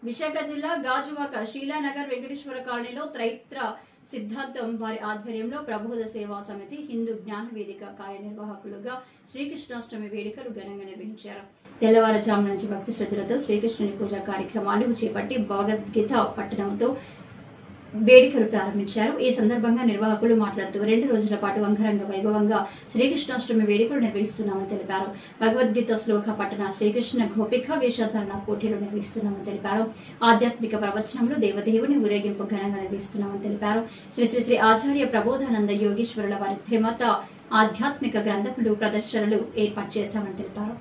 విశాఖ జిల్లా గాజువాక శీలానగర్ వెంకటేశ్వర కాలనీలో త్రైత్ర సిద్ధాంతం వారి ఆధ్వర్యంలో ప్రబోధ సేవా సమితి హిందూ జ్ఞాన వేదిక కార్యనిర్వాహకులుగా శ్రీకృష్ణాష్టమి వేడుకలు ఘనంగా నిర్వహించారు. తెల్లవారుజాము నుంచి భక్తి శ్రద్ధలతో శ్రీకృష్ణుని పూజా కార్యక్రమాలు చేపట్టి భగవద్గీత పట్టణంతో వేడుకలు ప్రారంభించారు. ఈ సందర్భంగా నిర్వాహకులు మాట్లాడుతూ 2 రోజుల పాటు అంగరంగ వైభవంగా శ్రీకృష్ణాష్టమి వేడుకలు నిర్వహిస్తున్నామని తెలిపారు. భగవద్గీత శ్లోక పట్టణ శ్రీకృష్ణ గోపిక వేషధారణ పోటీలు నిర్వహిస్తున్నామని తెలిపారు. ఆధ్యాత్మిక ప్రవచనంలో దేవదేవుని ఊరేగింపు ఘనంగా నిర్వహిస్తున్నామని తెలిపారు. శ్రీ శ్రీ శ్రీ ఆచార్య ప్రబోధానంద యోగేశ్వరుల వారి త్రిమత ఆధ్యాత్మిక గ్రంథములు ప్రదర్శనలు ఏర్పాటు చేశామని తెలిపారు.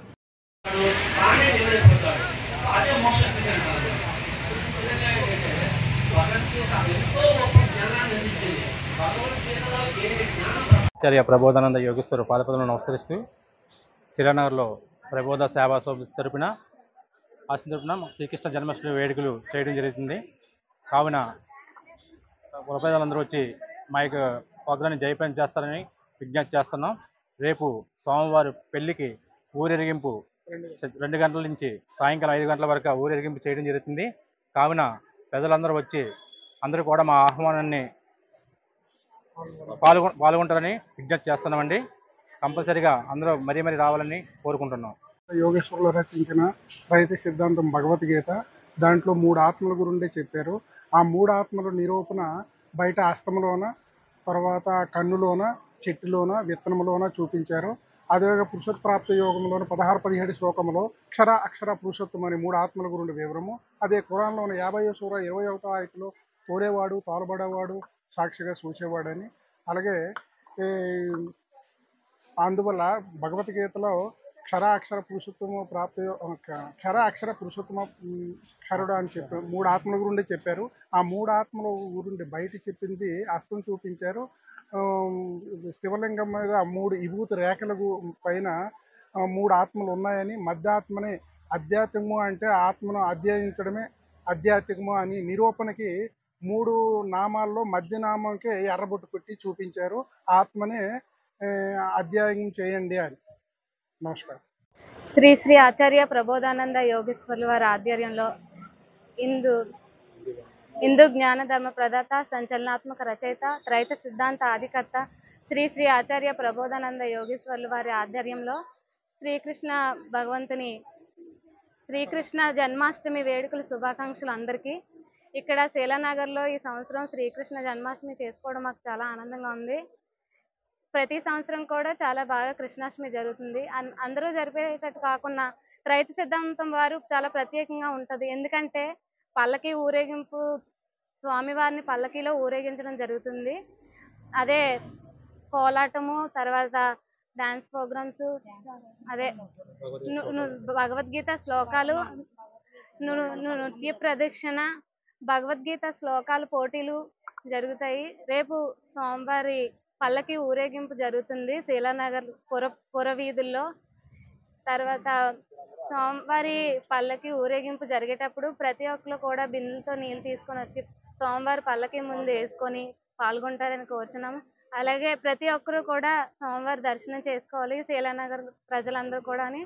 ఆచార్య ప్రబోధానంద యోగేశ్వర పాదపదములను నమస్కరిస్తూ శిలానగర్లో ప్రబోధ సేవా సమితి తరపున శ్రీకృష్ణ జన్మాష్టమి వేడుకలు చేయడం జరుగుతుంది. కావున ప్రజలందరూ వచ్చి మా యొక్క ప్రోగ్రాన్ని జయప్రదం చేస్తారని విజ్ఞప్తి చేస్తున్నాం. రేపు సోమవారం పెళ్లికి ఊరేగింపు 2 గంటల నుంచి సాయంకాలం 5 గంటల వరకు ఊరేగింపు చేయడం జరుగుతుంది. కావున ప్రజలందరూ వచ్చి అందరూ కూడా మా ఆహ్వానాన్ని పాల్గొంటారని విజ్ఞప్తి చేస్తున్నామండి. కంపల్సరీగా అందరూ మరీ రావాలని కోరుకుంటున్నాం. యోగేశ్వరులు రచించిన త్రైత సిద్ధాంతం భగవద్గీత దాంట్లో 3 ఆత్మల గురించి చెప్పారు. ఆ 3 ఆత్మల నిరూపణ బయట అస్తములోన, తర్వాత కన్నులోన, చెట్టులోన, విత్తనములోన చూపించారు. అదేవిధంగా పురుషోత్ప్రాప్త యోగంలోని 16-17 శ్లోకంలో అక్షర పురుషోత్తం అనే 3 ఆత్మల గురించి వివరము. అదే ఖురాన్లోని 50వ సూర 21వ ఆయతలో తోడేవాడు, తాలుబడేవాడు, సాక్షిగా చూసేవాడని. అలాగే అందువల్ల భగవద్గీతలో అక్షర పురుషోత్తమ పురుషోత్తమ క్షరుడు అని చెప్పి 3 ఆత్మల గురించి చెప్పారు. ఆ 3 ఆత్మల గురించి బయట చెప్పింది అస్తం చూపించారు. శివలింగం మీద 3 విభూతి రేఖల పైన 3 ఆత్మలు ఉన్నాయని, మధ్యాత్మని అధ్యాత్మము అంటే ఆత్మను అధ్యయించడమే ఆధ్యాత్మికము అని నిరూపణకి 3 నామాల్లో మధ్య నామంకే ఎర్రబొట్టు పెట్టి చూపించారు. ఆత్మనే అధ్యాయం చేయండి అని. నమస్కారం. శ్రీ శ్రీ ఆచార్య ప్రబోధానంద యోగేశ్వరుల వారి ఆధ్వర్యంలో హిందూ జ్ఞాన ధర్మ ప్రదాత, సంచలనాత్మక రచయిత, త్రైత సిద్ధాంత ఆదికర్త శ్రీ శ్రీ ఆచార్య ప్రబోధానంద యోగేశ్వరుల వారి ఆధ్వర్యంలో శ్రీకృష్ణ జన్మాష్టమి వేడుకల శుభాకాంక్షలు అందరికీ. ఇక్కడ శీలానగర్లో ఈ సంవత్సరం శ్రీకృష్ణ జన్మాష్టమి చేసుకోవడం మాకు చాలా ఆనందంగా ఉంది. ప్రతి సంవత్సరం కూడా చాలా బాగా కృష్ణాష్టమి జరుగుతుంది. అందరూ జరిపేటట్టు కాకుండా త్రైత సిద్ధాంతం వారు చాలా ప్రత్యేకంగా ఉంటుంది. ఎందుకంటే పల్లకి ఊరేగింపు, స్వామివారిని పల్లకీలో ఊరేగించడం జరుగుతుంది. అదే కోలాటము, తర్వాత డాన్స్ ప్రోగ్రామ్స్, అదే భగవద్గీత శ్లోకాలు, నృత్య ప్రదక్షిణ, భగవద్గీత శ్లోకాల పోటీలు జరుగుతాయి. రేపు సోమవారి పల్లకి ఊరేగింపు జరుగుతుంది శీలానగర్ పురవీధుల్లో. తర్వాత సోమవారి పల్లకి ఊరేగింపు జరిగేటప్పుడు ప్రతి ఒక్కరు కూడా బిందెలతో నీళ్ళు తీసుకొని వచ్చి సోమవారి పల్లకి ముందు వేసుకొని పాల్గొంటారని కోరుచున్నాము. అలాగే ప్రతి ఒక్కరు కూడా సోమవారి దర్శనం చేసుకోవాలి శీలానగర్ ప్రజలందరూ కూడా అని.